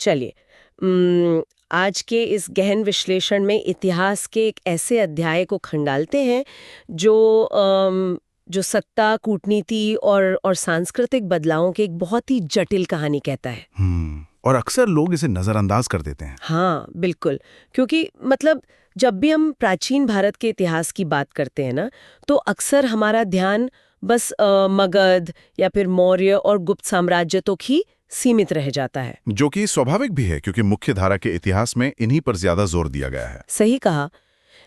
चलिए, आज के इस गहन विश्लेषण में इतिहास के एक ऐसे अध्याय को खंगालते हैं जो सत्ता, कूटनीति और सांस्कृतिक बदलावों की एक बहुत ही जटिल कहानी कहता है। और अक्सर लोग इसे नजरअंदाज कर देते हैं। हाँ, बिल्कुल। क्योंकि मतलब जब भी हम प्राचीन भारत के इतिहास की बात करते हैं ना, तो अक्सर हमारा ध्यान बस मगध या फिर मौर्य और गुप्त साम्राज्य तक ही सीमित रह जाता है। जो कि स्वाभाविक भी है, क्योंकि मुख्य धारा के इतिहास में इन्हीं पर ज्यादा जोर दिया गया है। सही कहा।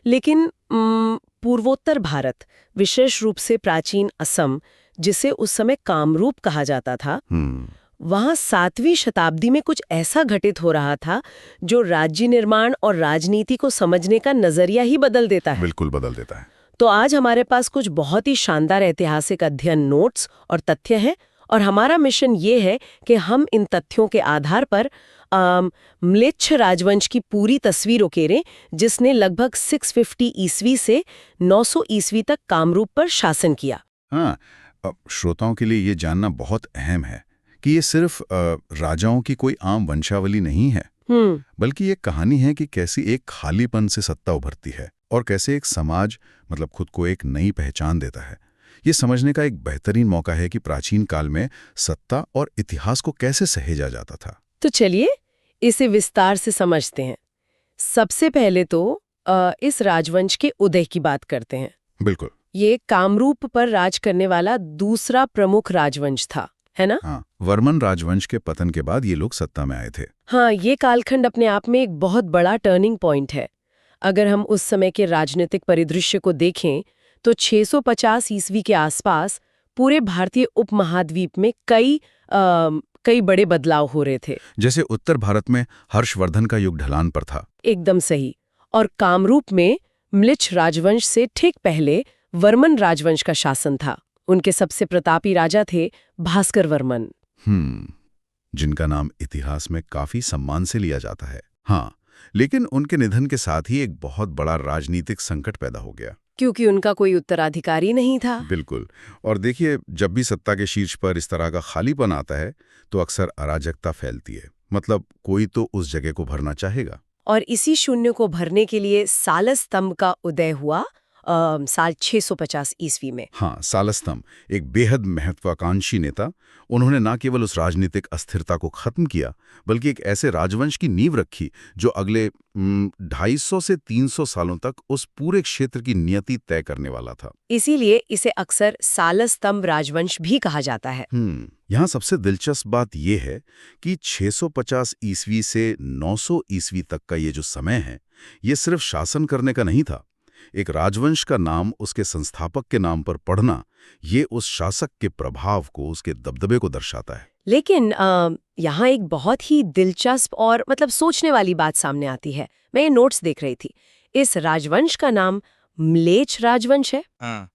लेकिन पूर्वोत्तर भारत, विशेष रूप से प्राचीन असम, जिसे उस समय कामरूप कहा जाता था, वहां 7वीं शताब्दी में कुछ ऐसा घटित हो रहा था जो राज्य निर्माण और राजनीति को समझने का नजरिया ही बदल देता है। बिल्कुल बदल देता है। तो आज हमारे पास कुछ बहुत ही शानदार ऐतिहासिक अध्ययन, नोट्स और तथ्य हैं, और हमारा मिशन ये है कि हम इन तथ्यों के आधार पर म्लेच्छ राजवंश की पूरी तस्वीर उकेरें, जिसने लगभग 650 ईस्वी से 900 ईस्वी तक कामरूप पर शासन किया। हाँ, श्रोताओं के लिए ये जानना बहुत अहम है कि ये सिर्फ राजाओं की कोई आम वंशावली नहीं है, बल्कि ये कहानी है कि कैसी एक खालीपन से सत्ता उभरती है और कैसे एक समाज मतलब खुद को एक नई पहचान देता है। ये समझने का एक बेहतरीन मौका है कि प्राचीन काल में सत्ता और इतिहास को कैसे सहेजा जाता था। तो चलिए इसे विस्तार से समझते हैं। सबसे पहले तो इस राजवंश के उदय की बात करते हैं। बिल्कुल। ये कामरूप पर राज करने वाला दूसरा प्रमुख राजवंश था, है ना? हाँ, वर्मन राजवंश के पतन के बाद ये लोग सत्ता में आए थे। हाँ, ये कालखंड अपने आप में एक बहुत बड़ा टर्निंग पॉइंट है। अगर हम उस समय के राजनीतिक परिदृश्य को देखें तो 650 ईस्वी के आसपास पूरे भारतीय उपमहाद्वीप में कई बड़े बदलाव हो रहे थे। जैसे उत्तर भारत में हर्षवर्धन का युग ढलान पर था। एकदम सही। और कामरूप में म्लिच्छ राजवंश से ठीक पहले वर्मन राजवंश का शासन था। उनके सबसे प्रतापी राजा थे भास्कर वर्मन, जिनका नाम इतिहास में काफी सम्मान से लिया जाता है। हाँ, लेकिन उनके निधन के साथ ही एक बहुत बड़ा राजनीतिक संकट पैदा हो गया, क्योंकि उनका कोई उत्तराधिकारी नहीं था। बिल्कुल। और देखिए, जब भी सत्ता के शीर्ष पर इस तरह का खालीपन आता है तो अक्सर अराजकता फैलती है। मतलब कोई तो उस जगह को भरना चाहेगा। और इसी शून्य को भरने के लिए सालस स्तंभ का उदय हुआ साल 650 ईस्वी में। हाँ, सालस स्तंभ एक बेहद महत्वाकांक्षी नेता। उन्होंने न केवल उस राजनीतिक अस्थिरता को खत्म किया, बल्कि एक ऐसे राजवंश की नींव रखी जो अगले 250 से 300 सालों तक उस पूरे क्षेत्र की नियति तय करने वाला था। इसीलिए इसे अक्सर सालस स्तंभ राजवंश भी कहा जाता है। यहाँ सबसे दिलचस्प बात यह है कि 650 ईस्वी से 900 ईस्वी तक का ये जो समय है, ये सिर्फ शासन करने का नहीं था। एक राजवंश का नाम उसके संस्थापक के नाम पर पढ़ना, ये उस शासक के प्रभाव को, उसके दबदबे को दर्शाता है। लेकिन यहाँ एक बहुत ही दिलचस्प और मतलब सोचने वाली बात सामने आती है। मैं ये नोट्स देख रही थी। इस राजवंश का नाम म्लेच्छ राजवंश है।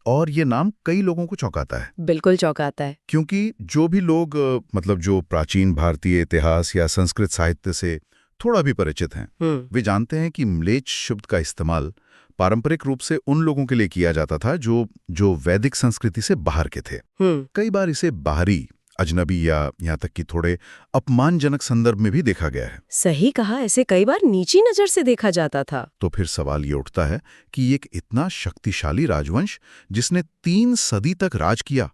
और ये नाम कई लोगों को चौंकाता है। बिल्कुल चौंकाता है, क्योंकि जो भी लोग मतलब जो प्राचीन भारतीय इतिहास या संस्कृत साहित्य से थोड़ा भी परिचित हैं, वे जानते हैं कि म्लेच्छ शब्द का इस्तेमाल पारंपरिक रूप से उन लोगों के लिए किया जाता था जो वैदिक संस्कृति से बाहर के थे। कई बार इसे बाहरी, अजनबी या यहाँ तक कि थोड़े अपमानजनक संदर्भ में भी देखा गया है। सही कहा, ऐसे कई बार नीची नजर से देखा जाता था। तो फिर सवाल ये उठता है कि एक इतना शक्तिशाली राजवंश जिसने 3 सदी तक राज किया,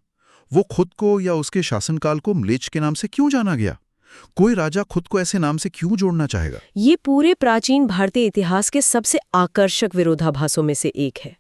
वो खुद को या उसके शासनकाल को म्लेच्छ के नाम से क्यों जाना गया? कोई राजा खुद को ऐसे नाम से क्यों जोड़ना चाहेगा? ये पूरे प्राचीन भारतीय इतिहास के सबसे आकर्षक विरोधाभासों में से एक है।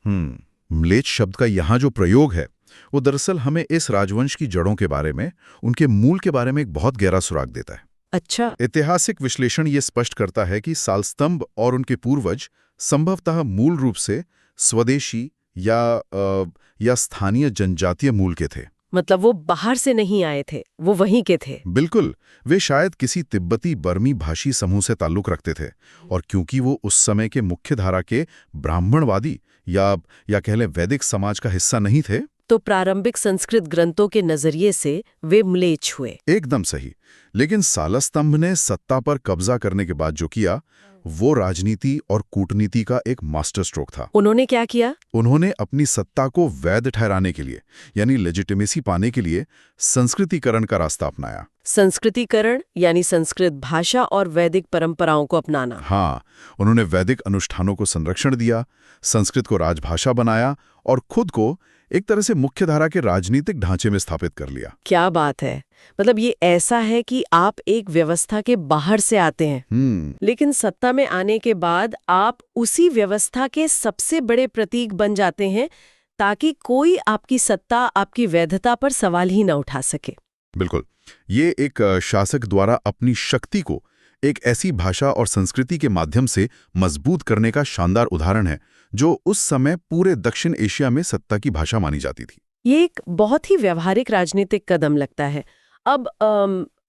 म्लेच्छ शब्द का यहाँ जो प्रयोग है, वो दरअसल हमें इस राजवंश की जड़ों के बारे में, उनके मूल के बारे में एक बहुत गहरा सुराग देता है। अच्छा। ऐतिहासिक विश्लेषण ये स्पष्ट करता है कि सालस्तंभ और उनके पूर्वज संभवतः मूल रूप से स्वदेशी या स्थानीय जनजातीय मूल के थे। मतलब वो बाहर से नहीं आए थे, वो वहीं के थे। बिल्कुल। वे शायद किसी तिब्बती बर्मी भाषी समूह से ताल्लुक रखते थे, और क्योंकि वो उस समय के मुख्य धारा के ब्राह्मणवादी या कह लें वैदिक समाज का हिस्सा नहीं थे, तो प्रारंभिक संस्कृत ग्रंथों के नजरिए से वे म्लेच्छ हुए। एकदम सही। लेकिन सालस्तंभ ने सत्ता पर कब्जा करने के बाद जो किया, वो राजनीति और कूटनीति का एक मास्टर स्ट्रोक था। उन्होंने क्या किया? उन्होंने अपनी सत्ता को वैध ठहराने के लिए यानी लेजिटिमेसी पाने के लिए संस्कृतिकरण का रास्ता अपनाया। संस्कृतिकरण यानी संस्कृत भाषा और वैदिक परंपराओं को अपनाना। हाँ, उन्होंने वैदिक अनुष्ठानों को संरक्षण दिया, संस्कृत को राजभाषा बनाया और खुद को एक तरह से मुख्यधारा के राजनीतिक ढांचे में स्थापित कर लिया। क्या बात है! मतलब ये ऐसा है कि आप एक व्यवस्था के बाहर से आते हैं, लेकिन सत्ता में आने के बाद आप उसी व्यवस्था के सबसे बड़े प्रतीक बन जाते हैं ताकि कोई आपकी सत्ता, आपकी वैधता पर सवाल ही न उठा सके। बिल्कुल, ये एक शासक द्वारा अपनी शक्ति को एक ऐसी भाषा और संस्कृति के माध्यम से मजबूत करने का शानदार उदाहरण है जो उस समय पूरे दक्षिण एशिया में सत्ता की भाषा मानी जाती थी। ये एक बहुत ही व्यवहारिक राजनीतिक कदम लगता है। अब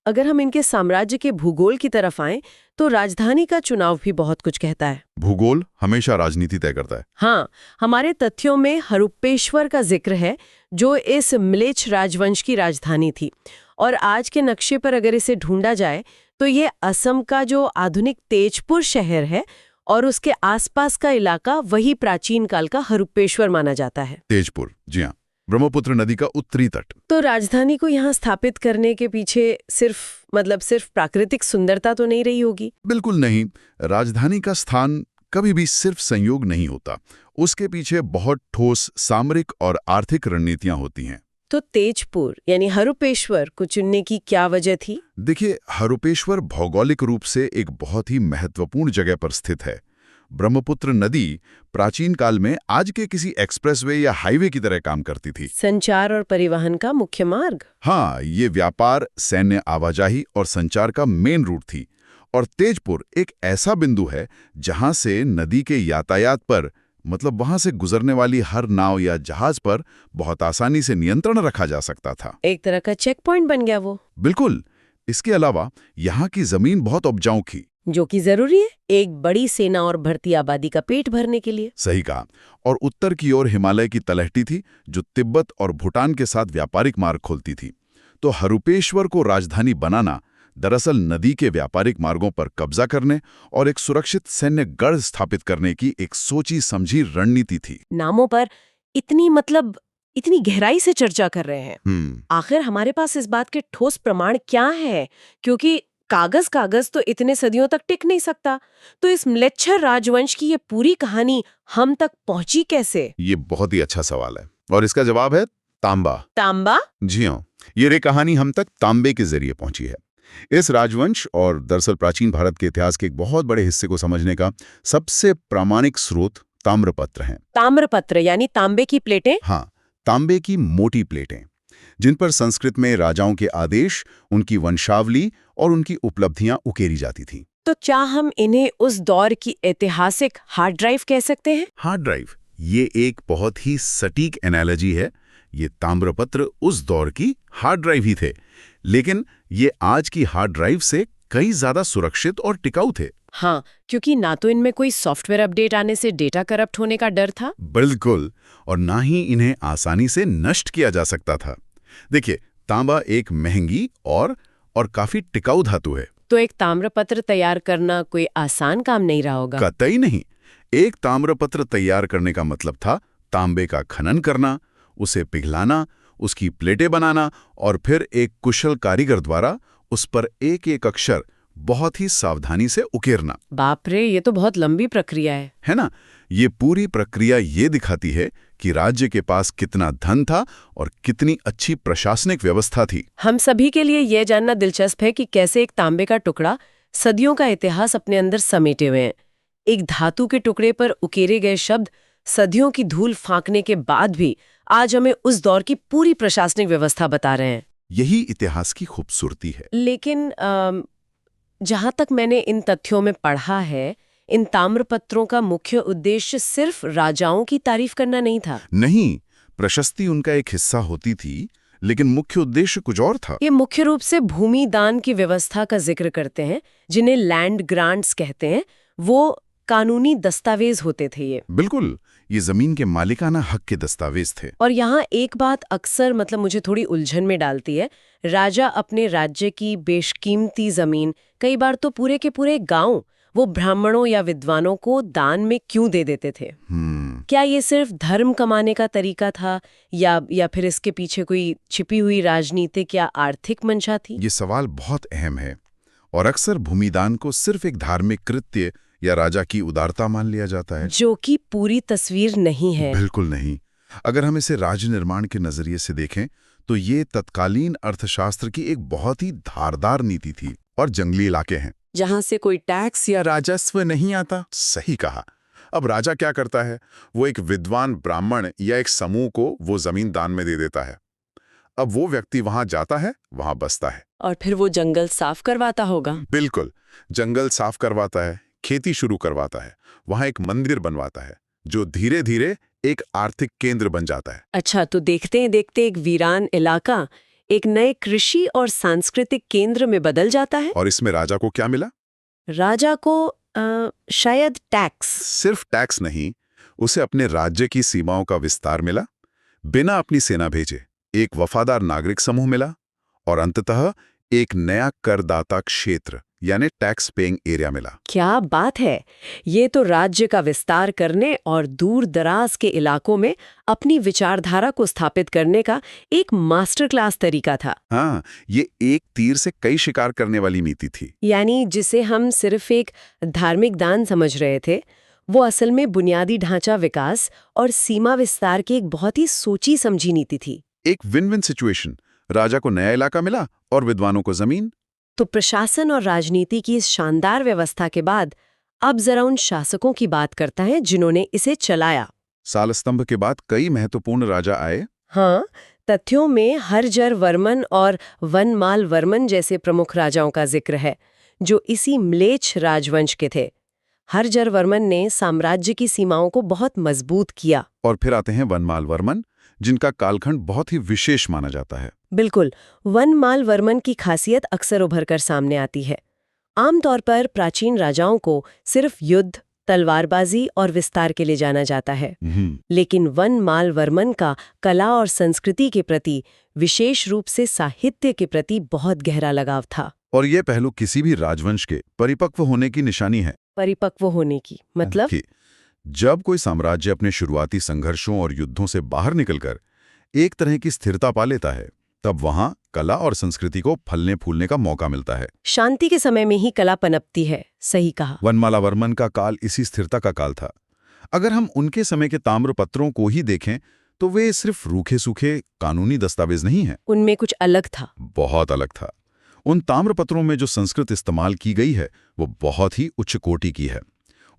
अगर हम इनके साम्राज्य के भूगोल की तरफ आएं, तो राजधानी का चुनाव भी बहुत कुछ कहता है। भूगोल हमेशा राजनीति तय करता है। हाँ, हमारे तथ्यों में हरुपेश्वर का जिक्र है, जो इस म्लेच्छ राजवंश की राजधानी थी। और आज के नक्शे पर अगर इसे ढूंढा जाए तो ये असम का जो आधुनिक तेजपुर शहर है और उसके आसपास का इलाका वही प्राचीन काल का हरुपेश्वर माना जाता है। तेजपुर, जी हाँ, ब्रह्मपुत्र नदी का उत्तरी तट। तो राजधानी को यहाँ स्थापित करने के पीछे सिर्फ प्राकृतिक सुंदरता तो नहीं रही होगी? बिल्कुल नहीं। राजधानी का स्थान कभी भी सिर्फ संयोग नहीं होता, उसके पीछे बहुत ठोस सामरिक और आर्थिक रणनीतियां होती हैं। तो तेजपुर यानी हरुपेश्वर को चुनने की क्या वजह थी? देखिए, हरुपेश्वर भौगोलिक रूप से एक बहुत ही महत्वपूर्ण जगह पर स्थित है। ब्रह्मपुत्र नदी प्राचीन काल में आज के किसी एक्सप्रेसवे या हाईवे की तरह काम करती थी। संचार और परिवहन का मुख्य मार्ग। हाँ, ये व्यापार, सैन्य आवाजाही और संचार का मेन रूट थी। और तेजपुर एक ऐसा बिंदु है जहां से नदी के यातायात पर, मतलब वहां से गुजरने वाली हर नाव या जहाज पर बहुत आसानी से नियंत्रण रखा जा सकता था। एक तरह का चेक पॉइंट बन गया वो। बिल्कुल। इसके अलावा यहाँ की जमीन बहुत उपजाऊ थी, जो कि जरूरी है एक बड़ी सेना और बढ़ती आबादी का पेट भरने के लिए। सही कहा। और उत्तर की ओर हिमालय की तलहटी थी जो तिब्बत और भूटान के साथ व्यापारिक मार्ग खोलती थी। तो हरुपेश्वर को राजधानी बनाना दरअसल नदी के व्यापारिक मार्गों पर कब्जा करने और एक सुरक्षित सैन्य गढ़ स्थापित करने की एक सोची समझी रणनीति थी। नामों पर इतनी गहराई से चर्चा कर रहे हैं। आखिर हमारे पास इस बात के ठोस प्रमाण क्या है? क्योंकि कागज तो इतने सदियों तक टिक नहीं सकता। तो इस म्लेच्छ राजवंश की ये पूरी कहानी हम तक पहुंची कैसे? ये बहुत ही अच्छा सवाल है और इसका जवाब है तांबा। तांबा? जी हाँ, ये कहानी हम तक तांबे के जरिए पहुंची है। इस राजवंश और दरअसल प्राचीन भारत के इतिहास के एक बहुत बड़े हिस्से को समझने का सबसे प्रामाणिक स्रोत ताम्रपत्र हैं। ताम्रपत्र यानी तांबे की प्लेटें? हाँ, तांबे की मोटी प्लेटें, जिन पर संस्कृत में राजाओं के आदेश, उनकी वंशावली और उनकी उपलब्धियां उकेरी जाती थीं। तो क्या हम इन्हें उस दौर की ऐतिहासिक हार्ड ड्राइव कह सकते हैं? हार्ड ड्राइव, ये एक बहुत ही सटीक एनालॉजी है। ये ताम्रपत्र उस दौर की हार्ड ड्राइव ही थे, लेकिन ये आज की हार्ड ड्राइव से कई ज्यादा सुरक्षित और टिकाऊ थे। हाँ, क्योंकि ना तो इनमें कोई सॉफ्टवेयर अपडेट आने से डेटा करप्ट होने का डर था। बिल्कुल, और ना ही इन्हें आसानी से नष्ट किया जा सकता था। देखिए, तांबा एक महंगी और काफी टिकाऊ धातु है। तो एक ताम्रपत्र तैयार करना कोई आसान काम नहीं रहा होगा। कतई नहीं। एक ताम्रपत्र तैयार करने का मतलब था तांबे का खनन करना, उसे पिघलाना, उसकी प्लेटें बनाना और फिर एक कुशल कारीगर द्वारा उस पर एक एक अक्षर बहुत ही सावधानी से उकेरना। बाप रे, ये तो बहुत लंबी प्रक्रिया है ना? ये पूरी प्रक्रिया ये दिखाती है कि राज्य के पास कितना धन था और कितनी अच्छी प्रशासनिक व्यवस्था थी। हम सभी के लिए यह जानना दिलचस्प है कि कैसे एक तांबे का टुकड़ा सदियों का इतिहास अपने अंदर समेटे हुए हैं। एक धातु के टुकड़े पर उकेरे गए शब्द सदियों की धूल फांकने के बाद भी आज हमें उस दौर की पूरी प्रशासनिक व्यवस्था बता रहे हैं। यही इतिहास की खूबसूरती है। लेकिन जहां तक मैंने इन तथ्यों में पढ़ा है, इन ताम्रपत्रों का मुख्य उद्देश्य सिर्फ राजाओं की तारीफ करना नहीं था। नहीं, प्रशस्ति उनका एक हिस्सा होती थी, लेकिन मुख्य उद्देश्य कुछ और था। ये मुख्य रूप से भूमि दान की व्यवस्था का जिक्र करते हैं, जिन्हें लैंड ग्रांट्स कहते हैं। वो कानूनी दस्तावेज होते थे ये। बिल्कुल, ये जमीन के मालिकाना हक के दस्तावेज थे। और यहाँ एक बात अक्सर मुझे थोड़ी उलझन में डालती है। राजा अपने राज्य की बेशकीमती जमीन, कई बार तो पूरे के पूरे गांव वो ब्राह्मणों या विद्वानों को दान में क्यों दे देते थे? क्या ये सिर्फ धर्म कमाने का तरीका था या फिर इसके पीछे कोई छिपी हुई राजनीतिक या आर्थिक मंशा थी? ये सवाल बहुत अहम है और अक्सर भूमिदान को सिर्फ एक धार्मिक कृत्य या राजा की उदारता मान लिया जाता है, जो कि पूरी तस्वीर नहीं है। बिल्कुल नहीं। अगर हम इसे राज्य निर्माण के नजरिए से देखें तो ये तत्कालीन अर्थशास्त्र की एक बहुत ही धारदार नीति थी। और जंगली इलाके हैं जहां से कोई टैक्स या राजस्व नहीं आता। सही कहा। अब राजा क्या करता है, वो एक विद्वान ब्राह्मण या एक समूह को वो जमीन दान में दे देता है। अब वो व्यक्ति वहां जाता है, वहां बसता है और फिर वो जंगल साफ करवाता होगा। बिल्कुल, जंगल साफ करवाता है, खेती शुरू करवाता है, वहां एक मंदिर बनवाता है जो धीरे धीरे एक आर्थिक केंद्र बन जाता है। अच्छा, तो देखते हैं देखते एक वीरान इलाका एक नए कृषि और सांस्कृतिक केंद्र में बदल जाता है। और इसमें राजा को क्या मिला? राजा को शायद टैक्स। सिर्फ टैक्स नहीं, उसे अपने राज्य की सीमाओं का विस्तार मिला, बिना अपनी सेना भेजे एक वफादार नागरिक समूह मिला और अंततः एक नया करदाता क्षेत्र यानी टैक्स पेइंग एरिया मिला। क्या बात है! ये तो राज्य का विस्तार करने और दूर दराज के इलाकों में अपनी विचारधारा को स्थापित करने का एक मास्टर क्लास तरीका था। हाँ, ये एक तीर से कई शिकार करने वाली नीति थी। यानी जिसे हम सिर्फ एक धार्मिक दान समझ रहे थे, वो असल में बुनियादी ढांचा विकास और सीमा विस्तार की एक बहुत ही सोची समझी नीति थी। एक विन विन सिचुएशन, राजा को नया इलाका मिला और विद्वानों को जमीन। तो प्रशासन और राजनीति की इस शानदार व्यवस्था के बाद अब जरा उन शासकों की बात करता है जिन्होंने इसे चलाया। सालस्तंभ के बाद कई महत्वपूर्ण राजा आए। हाँ, तथ्यों में हरजर वर्मन और वनमाल वर्मन जैसे प्रमुख राजाओं का जिक्र है, जो इसी म्लेच्छ राजवंश के थे। हरजर वर्मन ने साम्राज्य की सीमाओं को बहुत मजबूत किया। और फिर आते हैं वनमाल वर्मन, जिनका कालखंड बहुत ही विशेष माना जाता है। बिल्कुल, वनमाल वर्मन की खासियत अक्सर उभरकर सामने आती है। आमतौर पर प्राचीन राजाओं को सिर्फ युद्ध, तलवारबाजी और विस्तार के लिए जाना जाता है, लेकिन वनमाल वर्मन का कला और संस्कृति के प्रति, विशेष रूप से साहित्य के प्रति बहुत गहरा लगाव था। और ये पहलू किसी भी राजवंश के परिपक्व होने की निशानी है। परिपक्व होने की मतलब? जब कोई साम्राज्य अपने शुरुआती संघर्षों और युद्धों से बाहर निकलकर एक तरह की स्थिरता पा लेता है, तब वहां कला और संस्कृति को फलने फूलने का मौका मिलता है। शांति के समय में ही कला पनपती है। सही कहा। वनमाला वर्मन का काल इसी स्थिरता का काल था। अगर हम उनके समय के ताम्रपत्रों को ही देखें तो वे सिर्फ रूखे सूखे कानूनी दस्तावेज नहीं हैं। उनमें कुछ अलग था। बहुत अलग था। उन ताम्रपत्रों में जो संस्कृत इस्तेमाल की गई है वो बहुत ही उच्च कोटि की है।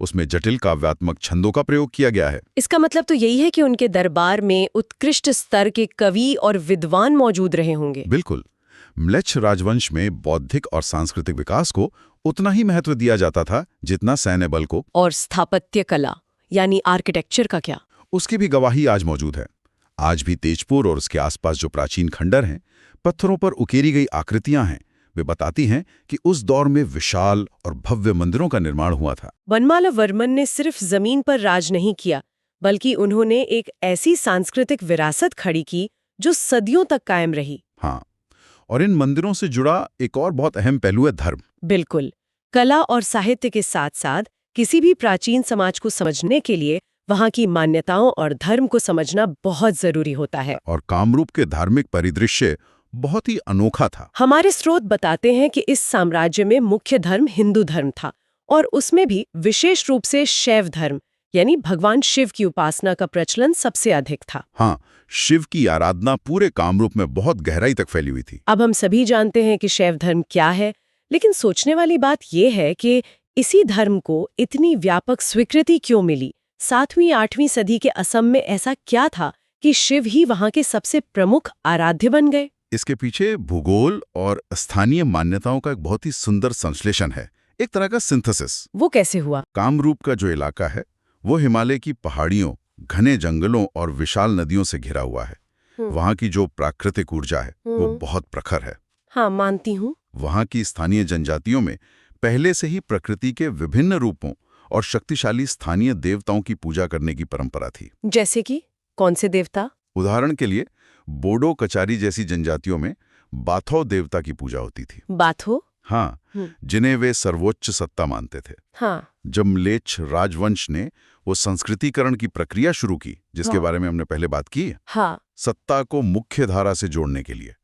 उसमें जटिल काव्यात्मक छंदों का प्रयोग किया गया है। इसका मतलब तो यही है कि उनके दरबार में उत्कृष्ट स्तर के कवि और विद्वान मौजूद रहे होंगे। बिल्कुल। म्लेच्छ राजवंश में बौद्धिक और सांस्कृतिक विकास को उतना ही महत्व दिया जाता था जितना सैन्य बल को। और स्थापत्य कला यानी आर्किटेक्चर का क्या? उसकी भी गवाही आज मौजूद है। आज भी तेजपुर और उसके आसपास जो प्राचीन खंडर हैं, पत्थरों पर उकेरी गई आकृतियां हैं, वे बताती हैं कि उस दौर में विशाल और भव्य मंदिरों का निर्माण हुआ था। वनमाला वर्मन ने सिर्फ जमीन पर राज नहीं किया, बल्कि उन्होंने एक ऐसी सांस्कृतिक विरासत खड़ी की जो सदियों तक कायम रही। हाँ, और इन मंदिरों से जुड़ा एक और बहुत अहम पहलू है धर्म। बिल्कुल। कला और साहित्य के साथ साथ किसी भी प्राचीन समाज को समझने के लिए वहां की मान्यताओं और धर्म को समझना बहुत जरूरी होता है। और कामरूप के धार्मिक परिदृश्य बहुत ही अनोखा था। हमारे स्रोत बताते हैं कि इस साम्राज्य में मुख्य धर्म हिंदू धर्म था, और उसमें भी विशेष रूप से शैव धर्म यानी भगवान शिव की उपासना का प्रचलन सबसे अधिक था। हाँ, शिव की आराधना पूरे कामरूप में बहुत गहराई तक फैली हुई थी। अब हम सभी जानते हैं कि शैव धर्म क्या है, लेकिन सोचने वाली बात यह है कि इसी धर्म को इतनी व्यापक स्वीकृति क्यों मिली? 7वीं-8वीं सदी के असम में ऐसा क्या था कि शिव ही वहां के सबसे प्रमुख आराध्य बन गए? इसके पीछे भूगोल और स्थानीय मान्यताओं का एक बहुत ही सुंदर संश्लेषण है, एक तरह का सिंथेसिस। वो कैसे हुआ? कामरूप का जो इलाका है वो हिमालय की पहाड़ियों, घने जंगलों और विशाल नदियों से घिरा हुआ है। वहाँ की जो प्राकृतिक ऊर्जा है वो बहुत प्रखर है। हाँ, मानती हूँ। वहाँ की स्थानीय जनजातियों में पहले से ही प्रकृति के विभिन्न रूपों और शक्तिशाली स्थानीय देवताओं की पूजा करने की परंपरा थी। जैसे कि कौन से देवता? उदाहरण के लिए बोडो कचारी जैसी जनजातियों में बाथो देवता की पूजा होती थी। बाथो? हाँ, जिन्हें वे सर्वोच्च सत्ता मानते थे। हाँ, जब म्लेच्छ राजवंश ने वो संस्कृतिकरण की प्रक्रिया शुरू की, जिसके बारे में हमने पहले बात की, हाँ, सत्ता को मुख्य धारा से जोड़ने के लिए,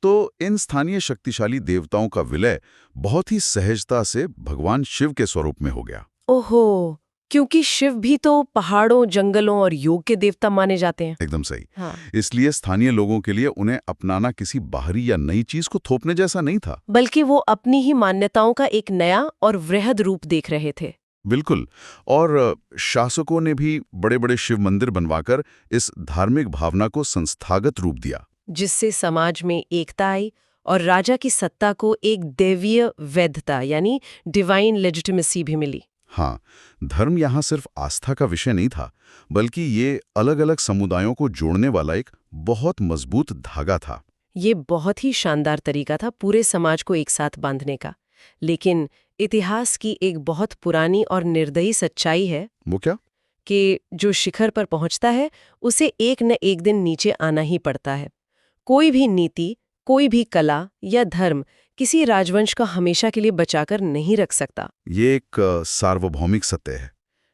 तो इन स्थानीय शक्तिशाली देवताओं का विलय बहुत ही सहजता से भगवान शिव के स्वरूप में हो गया। ओहो, क्योंकि शिव भी तो पहाड़ों, जंगलों और योग के देवता माने जाते हैं। एकदम सही। हाँ। इसलिए स्थानीय लोगों के लिए उन्हें अपनाना किसी बाहरी या नई चीज को थोपने जैसा नहीं था। बल्कि वो अपनी ही मान्यताओं का एक नया और वृहद रूप देख रहे थे। बिल्कुल। और शासकों ने भी बड़े बड़े शिव मंदिर बनवाकर इस धार्मिक भावना को संस्थागत रूप दिया, जिससे समाज में एकता आई और राजा की सत्ता को एक दैवीय वैधता यानी डिवाइन लेजिटिमेसी भी मिली। हाँ, धर्म यहाँ सिर्फ आस्था का विषय नहीं था, बल्कि ये अलग अलग समुदायों को जोड़ने वाला एक बहुत मजबूत धागा था। ये बहुत ही शानदार तरीका था पूरे समाज को एक साथ बांधने का। लेकिन इतिहास की एक बहुत पुरानी और निर्दयी सच्चाई है वो क्या? कि जो शिखर पर पहुंचता है उसे एक न एक दिन नीचे आना ही पड़ता है। कोई भी नीति, कोई भी कला या धर्म किसी राजवंश का हमेशा के लिए बचाकर नहीं रख सकता। ये एक सार्वभौमिक सत्य है।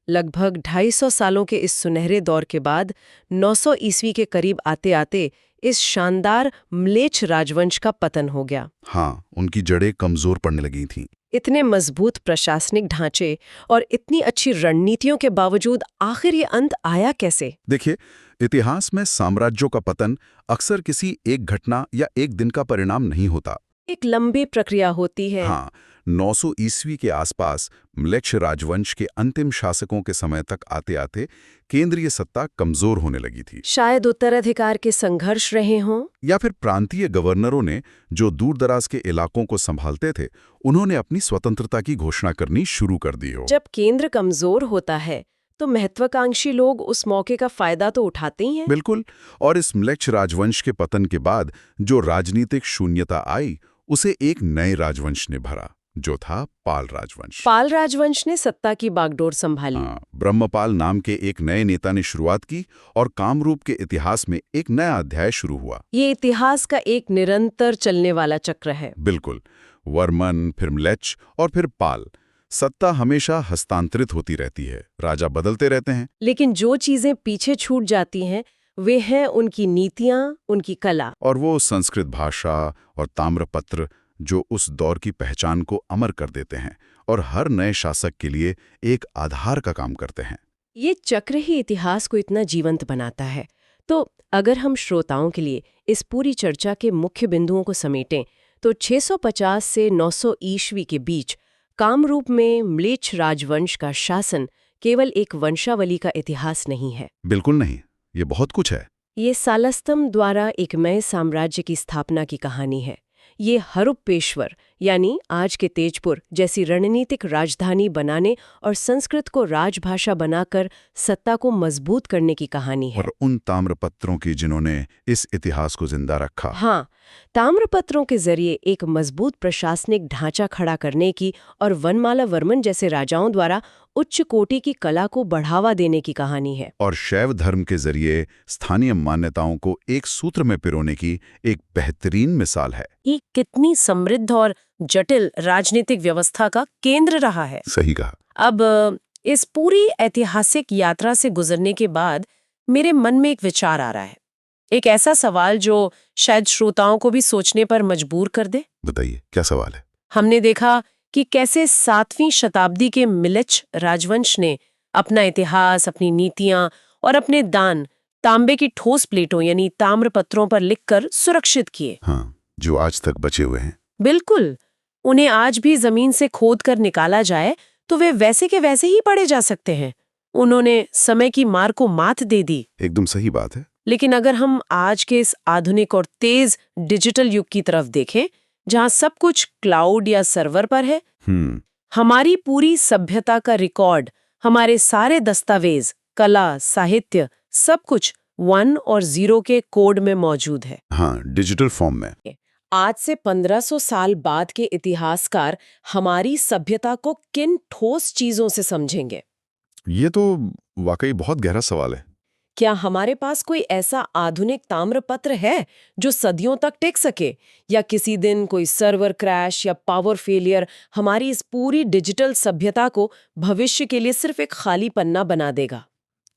लगभग 250 सालों के इस सुनहरे दौर के बाद 900 ईस्वी के करीब आते आते इस शानदार म्लेच्छ राजवंश का पतन हो गया। हाँ, उनकी जड़ें कमजोर पड़ने लगी थीं। इतने मजबूत प्रशासनिक ढांचे और इतनी अच्छी रणनीतियों के बावजूद आखिर ये अंत आया कैसे? देखिए, इतिहास में साम्राज्यों का पतन अक्सर किसी एक घटना या एक दिन का परिणाम नहीं होता। एक लंबी प्रक्रिया होती है। हाँ, 900 ईस्वी के आसपास म्लेच्छ राजवंश के अंतिम शासकों के समय तक आते आते केंद्रीय सत्ता कमजोर होने लगी थी। शायद उत्तराधिकार के संघर्ष रहे हों, या फिर प्रांतीय गवर्नरों ने, जो दूर दराज के इलाकों को संभालते थे, उन्होंने अपनी स्वतंत्रता की घोषणा करनी शुरू कर दी हो। जब केंद्र कमजोर होता है तो महत्वाकांक्षी लोग उस मौके का फायदा तो उठाते ही हैं। बिल्कुल। और इस म्लेच्छ राजवंश के पतन के बाद जो राजनीतिक शून्यता आई, उसे एक नए राजवंश ने भरा, जो था पाल राजवंश। पाल राजवंश ने सत्ता की बागडोर संभाली। ब्रह्मपाल नाम के एक नए नेता ने शुरुआत की और कामरूप के इतिहास में एक नया अध्याय शुरू हुआ। ये इतिहास का एक निरंतर चलने वाला चक्र है। बिल्कुल। वर्मन, फिर म्लेच्छ और फिर पाल। सत्ता हमेशा हस्तांतरित होती रहती है, राजा बदलते रहते हैं। लेकिन जो चीजें पीछे छूट जाती हैं वे हैं उनकी नीतियां, उनकी कला और वो संस्कृत भाषा और ताम्रपत्र, जो उस दौर की पहचान को अमर कर देते हैं और हर नए शासक के लिए एक आधार का काम करते हैं। ये चक्र ही इतिहास को इतना जीवंत बनाता है। तो अगर हम श्रोताओं के लिए इस पूरी चर्चा के मुख्य बिंदुओं को समेटें तो 650 से 900 ईस्वी के बीच कामरूप में म्लेच्छ राजवंश का शासन केवल एक वंशावली का इतिहास नहीं है। बिल्कुल नहीं, ये बहुत कुछ है। ये सालस्तम द्वारा एक नए साम्राज्य की स्थापना की कहानी है। ये हरुप्पेश्वर यानी आज के तेजपुर जैसी रणनीतिक राजधानी बनाने और संस्कृत को राजभाषा बनाकर सत्ता को मजबूत करने की कहानी है। और उन ताम्रपत्रों की जिन्होंने इस इतिहास को जिंदा रखा। हाँ, ताम्रपत्रों के जरिए एक मजबूत प्रशासनिक ढांचा खड़ा करने की और वनमाला वर्मन जैसे राजाओं द्वारा उच्च कोटि की कला को बढ़ावा देने की कहानी है। और शैव धर्म के जरिए स्थानीय मान्यताओं को एक सूत्र में पिरोने की एक बेहतरीन मिसाल है। ये कितनी समृद्ध और जटिल राजनीतिक व्यवस्था का केंद्र रहा है। सही कहा। अब इस पूरी ऐतिहासिक यात्रा से गुजरने के बाद मेरे मन में एक विचार आ रहा है, एक ऐसा सवाल जो शायद श्रोताओं को भी सोचने पर मजबूर कर दे। बताइए, क्या सवाल है? हमने देखा कि कैसे 7वीं शताब्दी के म्लेच्छ राजवंश ने अपना इतिहास, अपनी नीतियां और अपने दान तांबे की ठोस प्लेटों यानी ताम्रपत्रों पर लिखकर सुरक्षित किए। हाँ, जो आज तक बचे हुए हैं। बिल्कुल। उन्हें आज भी जमीन से खोद कर निकाला जाए तो वे वैसे के वैसे ही पढ़े जा सकते हैं। उन्होंने समय की मार को मात दे दी। एकदम सही बात है। लेकिन अगर हम आज के इस आधुनिक और तेज डिजिटल युग की तरफ देखें, जहां सब कुछ क्लाउड या सर्वर पर है, हमारी पूरी सभ्यता का रिकॉर्ड, हमारे सारे दस्तावेज, कला, साहित्य, सब कुछ 1 और 0 के कोड में मौजूद है। हाँ, डिजिटल फॉर्म में। आज से 1500 साल बाद के इतिहासकार हमारी सभ्यता को किन ठोस चीजों से समझेंगे? ये तो वाकई बहुत गहरा सवाल है। क्या हमारे पास कोई ऐसा आधुनिक ताम्रपत्र है जो सदियों तक टिक सके, या किसी दिन कोई सर्वर क्रैश या पावर फेलियर हमारी इस पूरी डिजिटल सभ्यता को भविष्य के लिए सिर्फ एक खाली पन्ना बना देगा?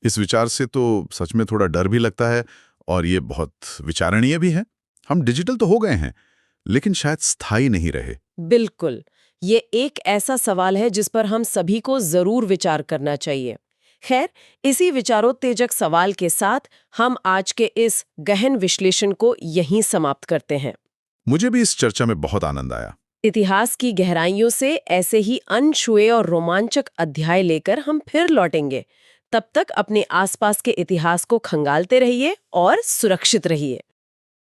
इस विचार से तो सच में थोड़ा डर भी लगता है, और ये बहुत विचारणीय भी है। हम डिजिटल तो हो गए हैं, लेकिन शायद स्थायी नहीं रहे। बिल्कुल। ये एक ऐसा सवाल है जिस पर हम सभी को जरूर विचार करना चाहिए। खैर, इसी विचारोत्तेजक सवाल के साथ हम आज के इस गहन विश्लेषण को यहीं समाप्त करते हैं। मुझे भी इस चर्चा में बहुत आनंद आया। इतिहास की गहराइयों से ऐसे ही अनछुए और रोमांचक अध्याय लेकर हम फिर लौटेंगे। तब तक अपने आसपास के इतिहास को खंगालते रहिए और सुरक्षित रहिए।